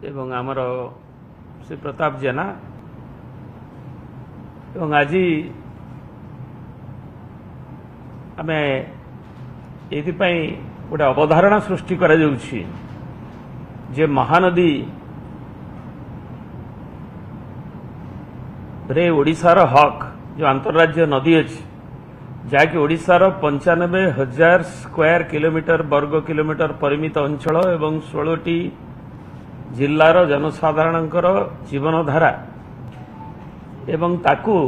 एवं आमर श्री प्रताप जेना एवं आज आम ये गोटे अवधारणा सृष्टि करा जाउछि जे महानदी रे ओडिशार हक जो अंतरराज्य नदी अच्छी जहाँकि ओडिशार 95,000 स्क्वायर किलोमीटर वर्ग किलोमीटर परिमित अंचल एवं 16टी जिल्लार जनसाधारणकर जीवनधारा एवं ताकू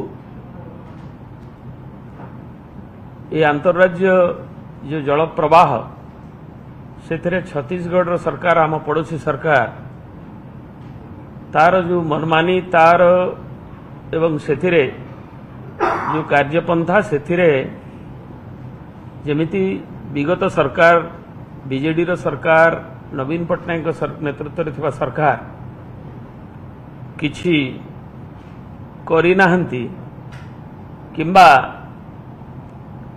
ये अंतरराज्य जो जल प्रवाह से छत्तीसगढ़ सरकार आम पड़ोसी सरकार तार जो मनमानी तार एवं सेथिरे जो कार्यपंथा सेथिरे जेमिति विगत सरकार बीजेडी रो सरकार नवीन पट्टनायक नेतृत्व थिबा सरकार किछि करि नाहंती किंबा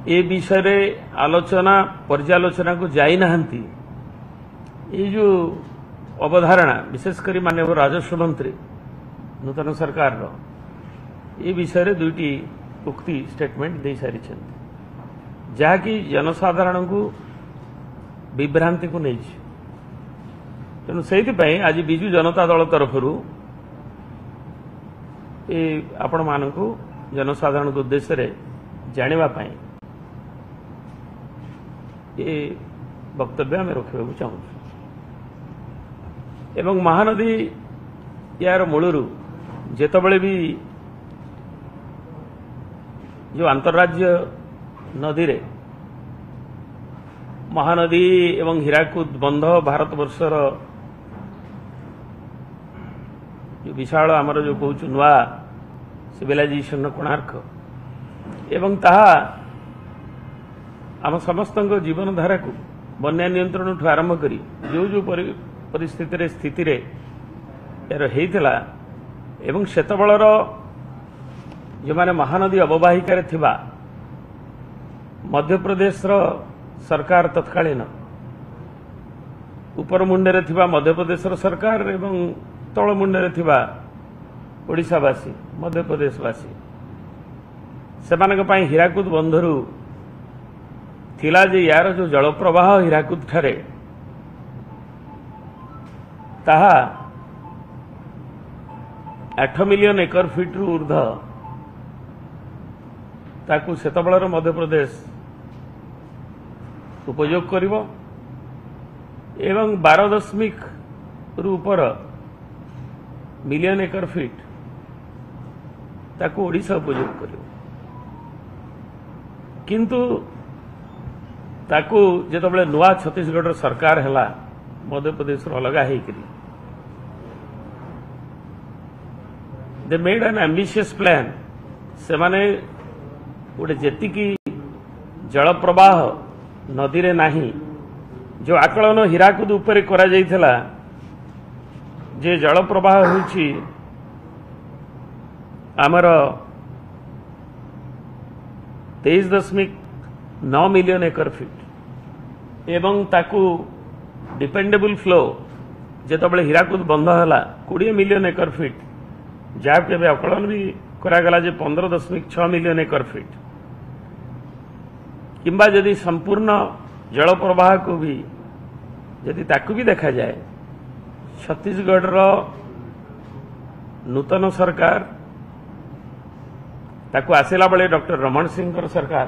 ए विषय रे आलोचना पर्यालोचना को जाई नाहंती ये जो अवधारणा विशेषकर माननीय राजस्व मंत्री नूतन सरकार रो ये विषय रे दुईटी उक्ति स्टेटमेंट दे सारी जहाँकि जनसाधारण को विभ्रांति को नहीं तेणु से आज विजु जनता दल तरफ आपण मान जनसाधारण को उद्देश्य रे जानापी ये वक्तव्य आम रखा चाहूँ एवं महानदी यार मूलरू जेतबेले भी जो अंतरराज्य नदी रे महानदी एवं हीराकुद बंध भारतवर्षर जो विशाल आमर जो कहूँ नुआ सिविलाइजेशन कोणार्क एवं ताहा आम समस्त जीवनधारा को बन्या नियंत्रण ठू आरंभ करी जो जो परिस्थिति स्थिति रे यार हेइतला एवं सेतबेलर जो माने महानदी अववाहिकार थिबा मध्य प्रदेश सरकार तत्कालीन ऊपर मुंडे थिबा मध्य प्रदेश सरकार एवं तल मुंडे थिबा ओडिशावासी मध्य प्रदेशवासी सेमानक पई हीराकुद बंधरु थिला जे यार जो जल प्रवाह हीराकुद ठारे ताहा 8 मिलियन एकर फीट रु ऊर्ध ताकू सेतबेलर मध्य प्रदेश उपयोग करिवो एवं 12 रु ऊपर मिलियन एकर फीट ताकू ओडिशा उपयोग करिवो किंतु ताकू जेतबेले नुआ छत्तीसगढ़ सरकार हैला मध्य प्रदेश अलगा हेकरी they made an ambitious plan से माने गोटे जेतिकी जल प्रवाह नदी रे नाही जो आकलन हीराकुद उपरे करा जाइथला जे जल प्रवाह होछि आमर 23.9 मिलियन एकर फीट एवं ताकू डिपेंडेबल फ्लो जेतबेले हीराकुद बंध हैला 20 मिलियन एकर फीट जहाँ के आकलन भी करागला जे 15.6 मिलियन एकर फीट किंबा यदि संपूर्ण जल प्रवाह को भी यदि ताकू भी देखा जाए छत्तीसगढ़ नूतन सरकार ताकू आसिला बेले डॉक्टर रमण सिंह सरकार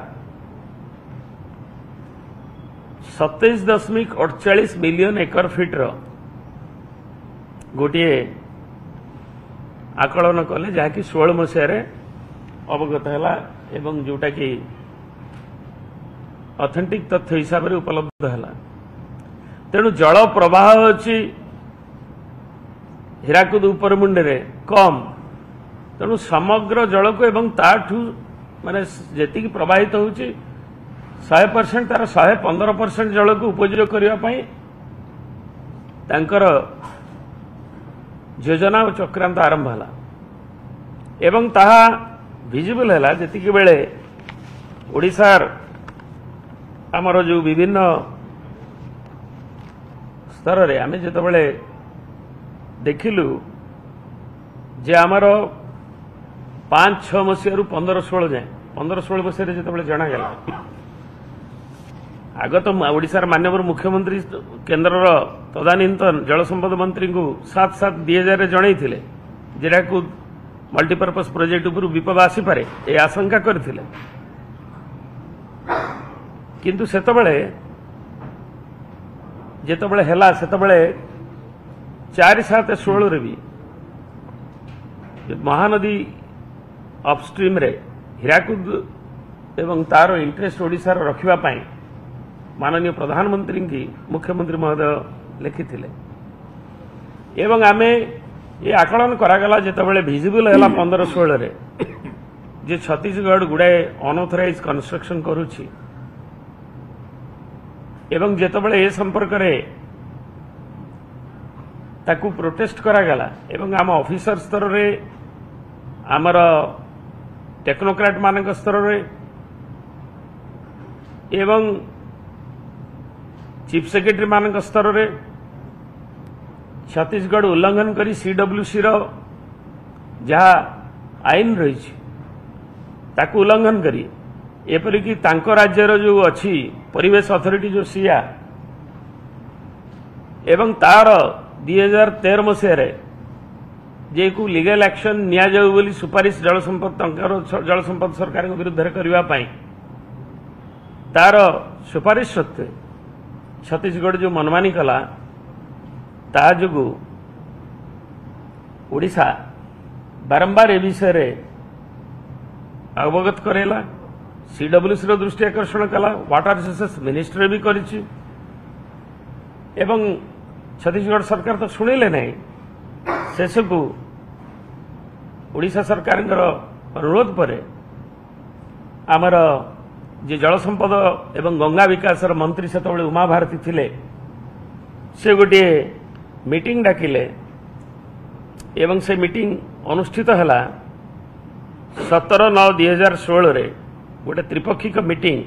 27.48 मिलियन एकर फीट गोटे आकलन कले जहाँकि 16 मसीह अवगत है एवं जोटा कि ऑथेंटिक तथ्य हिसाब से उपलब्ध है तेणु जल प्रवाह अच्छी हीराकुद उपर मुंडे रे कम तेणु समग्र जल को एवं ताठू माने जेतिकी प्रवाहित होची 100% तार 115% जल को उपयोग करने तांकर योजना और चक्रांत आरंभ है एवं ताहा विजिबल है जेतिकी बेले ओडिशार आमर जो विभिन्न स्तर रे आमे जेतबेले देखिलु जे आमर 5-6 मसीह 15-16 जाए 15-16 मसीह जो जनागला आग तो ओडिशार माननीय मुख्यमंत्री केन्द्र तदानीतन जलसंपद मंत्री को 7/7/2000 जनईले जेटा को मल्टीपर्पज प्रोजेक्ट उपर विपद आसीपे ये आशंका करथिले किंतु सेतबेले जेतबेले हैला सेतबेले 4/7/16 रे भी महानदी अपस्ट्रीम रे हीराकुद एवं तार इंटरेस्ट ओडिशा रखिबा पाई माननीय प्रधानमंत्री की मुख्यमंत्री महोदय लिखिथिले एवं आमे ये आकलन करागला जेतबेले विजिबल हैला 15-16 रे जे छत्तीसगढ़ गुड़ाए अनऑथराइज कंस्ट्रक्शन करूछि एवं जेतबेले ए संपर्क रे ताकू प्रोटेस्ट करागला एवं आम ऑफिसर स्तर रे आमर टेक्नोक्राट मानक स्तर रे एवं चीफ सेक्रेटरी मानक स्तर रे छत्तीसगढ़ उल्लंघन करी सीडब्ल्यूसी रो जहाँ आईन रही ताकू उल्लंघन करी एपरिकी तांको राज्यर जो अच्छी परिवेश अथॉरिटी जो सिया एवं तार 2013 मसीह जे को लीगल एक्शन निया जाऊ बोली सुपारिश जलसंपद सरकार विरुद्ध करने तार सुपारिश सत्वे छत्तीसगढ़ जो मनमानी कला ता जो ओडिशा बारंबार ए विषय अवगत करेला सीडब्ल्यूसी रो दृष्टि आकर्षण कला वाटर रिसोर्सेस मिनिस्ट्री भी करिछि एवं छत्तीसगढ़ सरकार तो शुणिले नहीं शेष को ओडिशा सरकार अनुरोध पर आमर जे जलसंपद एवं गंगा विकास मंत्री से उमा भारती थिले से गोटे मीटिंग डाकिले एवं से मीटिंग अनुष्ठित हला 17/9/2016 रे गोटे त्रिपक्षिक मीटिंग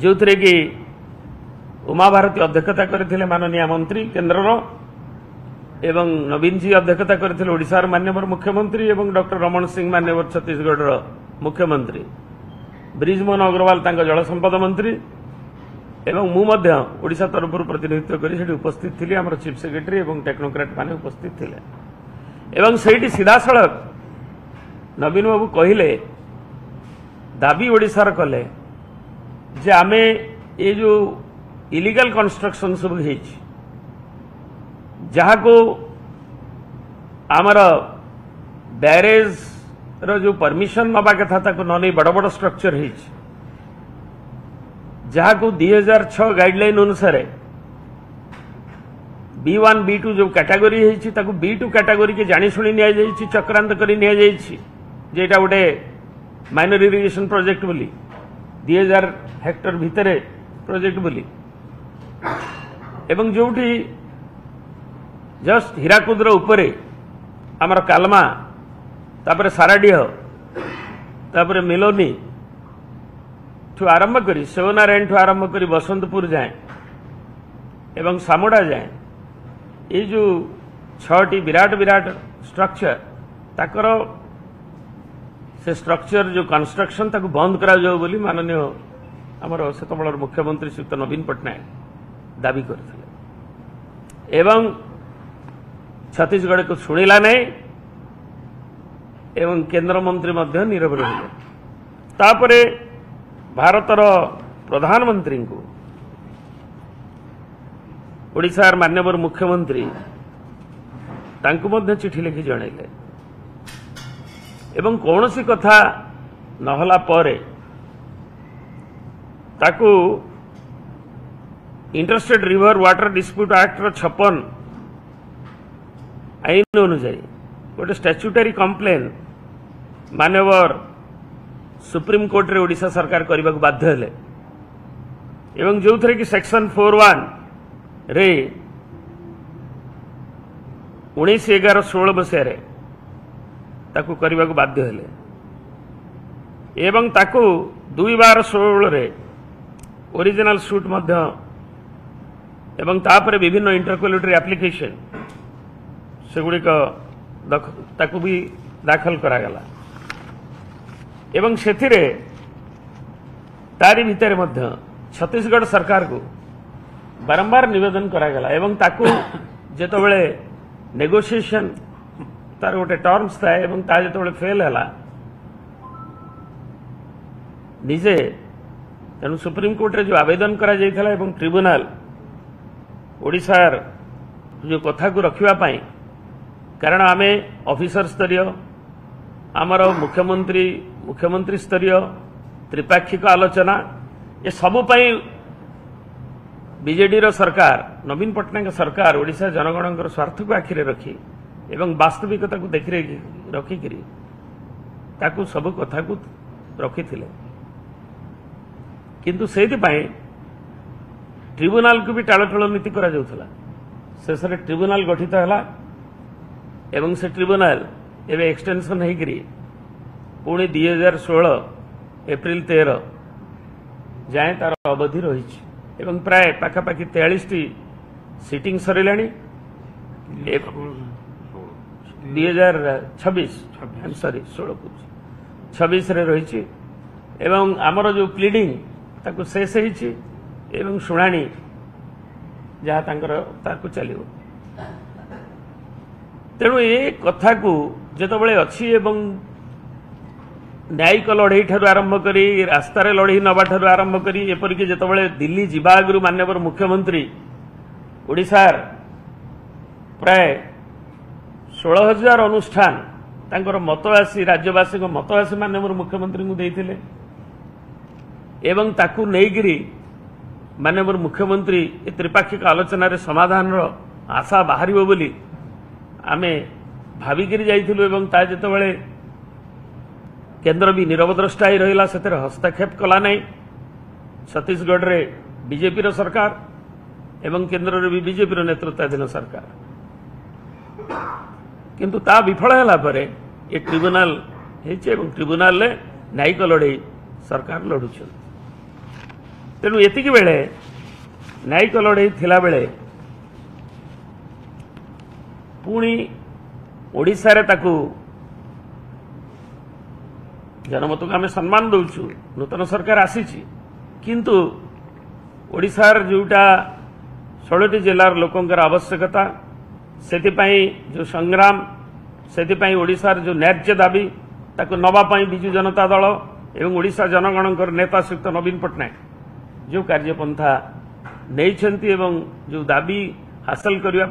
जो थे कि उमा भारती अध्यक्षता करथिले माननीय मंत्री केन्द्रर एवं नवीन जी अध्यक्षता करथिले ओडिशार माननीय मुख्यमंत्री एवं डॉक्टर रमण सिंह माननीय छत्तीसगढ़ मुख्यमंत्री ब्रिजमोहन अग्रवाल तांका जलसंपद मंत्री एवं मु मध्य ओडिशा तरफ प्रतिनिधित्व करी सेठी उपस्थित थिली हमर चीफ सेक्रेटरी एवं टेक्नोक्राट माने उपस्थित थिले एवं सेठी सीधा सड़क नवीन बाबू कहिले दाबी ओडिशार कले जे आमे ये जो इलीगल कंस्ट्रक्शन सब हेछि जहाँ को आमर बैरेज रो जो परमिशन नबा कथा ताको न नहीं बड़ बड़ स्ट्रक्चर हेछि जहाँ को 2006 गाइडलाइन अनुसार B1 B2 जो कैटेगरी हेछि ताको B2 कैटेगरी के जानी शुणी निया जाइछि चक्रांत करी निया जाइछि जेटा गोटे माइनर इरिगेशन प्रोजेक्ट बोली 2000 हेक्टर भितरे प्रोजेक्ट बोली एवं जोठी जस्ट हीराकुद उपरे आमर कालमा तापरे साराडीह तापरे मिलोनी ठू आरंभ करी शिवनारायण ठू आरंभ करी बसंतपुर जाए एवं सामुड़ा जाए ये जो 6टी विराट विराट स्ट्रक्चर ताकर से स्ट्रक्चर जो कंस्ट्रक्शन ताको बंद करा जाओ बोली माननीय आमर सेतबेलर मुख्यमंत्री श्रीयुक्त नवीन पट्टनायक दाबी करथिले एवं छत्तीसगढ़ को शुणिला नहीं एवं केंद्र मंत्री मध्य नीरव रहिले तापरे भारतर प्रधानमंत्री को ओडिशार माननीय मुख्यमंत्री तांको मध्य चिठी लिखि जणाइले एवं कौनसी कथा नहला परे ताकू interstate river water dispute act 56 आईन अनुसार गोटे स्टैच्यूटरी कंप्लेन माननीय सुप्रीम कोर्ट रे ओडिशा सरकार करने को बाध्य हेले एवं जो थे कि सेक्शन 41 रे 19/11/16 मसीह ताकू करने को बाध्य हेले एवं ताकू 2/12/16 रे ओरिजिनल सूट मध्य एवं तापरे विभिन्न इंटरकोलेटरी एप्लिकेशन सेगुड़िक ताकू भी दाखल करागला एवं सेथिरे तारी भितर मध्य छत्तीसगढ़ सरकार को बारंबार निवेदन करागला एवं ताकू जेतबेले नेगोशिएशन तार गोटे टर्म्स था एवं ता जेतबेले फेल हैला निजे तेणु सुप्रीम कोर्ट रे जो आवेदन करा जायथला एवं ट्रिब्यूनल ओडिशार जो कथा को रखिबा पाई कारण आमे ऑफिसर स्तरीय आमर मुख्यमंत्री स्तरीय त्रिपाक्षिक आलोचना ये सबु पाई बीजेडी रो सरकार नवीन पटनायक सरकार ओडिशा जनगणकर स्वार्थ को आखिरे रखी एवं वास्तविकता को देखि रखिक ताकू सब कथा को रखी किंतु सेति पाई ट्रिब्यूनल को भी टालटोल नीति करा जाउथला शेष रे ट्रिब्यूनल गठित हैला एवं से ट्रिब्यूनल एवं एक्सटेंशन होकरी पुणी 2016 एप्रिल 13 जाए तार अवधि रही एवं प्राय पाखापाखि 43 टी सीटिंग सरला 2026 सॉरी 26 रे रही एवं आमर जो प्लीडिंग ताकू शेष होती एवं शुणाणी जहाँ ताकू चलो तेणु ये कथा को जितेबाला अच्छी एवं न्यायिक लड़ई ठार आरंभ करी रास्तार लड़ई नवा ठार आरंभ करी एपरिक जितेबाला दिल्ली जावा आगु माननीय मुख्यमंत्री ओडिशार प्राय 16,000 अनुष्ठान तांकर मतवासी राज्यवासी मतवासी माननीय मुख्यमंत्री को देइथिले एवं ताकू नेगिरी माननीय मुख्यमंत्री त्रिपाक्षिक आलोचन समाधान आशा बाहर बोली आमे भाविकी जाइथिलु एवं ता जेतेबाला केंद्र भी निरवद्रष्टा ही रहिला सेतिर हस्तक्षेप कला नहीं छत्तीसगढ़ रे बीजेपी रो सरकार एवं केंद्र रे भी बीजेपी रो नेतृत्वाधीन सरकार किंतु ता विफल हैला परे ये ट्रिब्यूनल हेचे एवं ट्रिब्यूनल ले न्यायिक लड़ई सरकार लड़ुछ तेणु एतिकी बेले न्यायिक लड़ई थिला बेले पुणी ओडिशा रे ताकू जनमत को आम सम्मान दौचु नूतन सरकार आसी किंतु ओडिशार जोटा 16टी जिलार लोकंकर आवश्यकता सेतिपाई जो संग्राम सेतिपाई ओडिशार जो न्याय्य दाबी ताकू नवा पाई बिजु जनता दल एवं ओडिशा जनगणकर नेता श्रीयुक्त नवीन पटनायक जो कार्यपंथा नहीं जो दाबी हासिल करने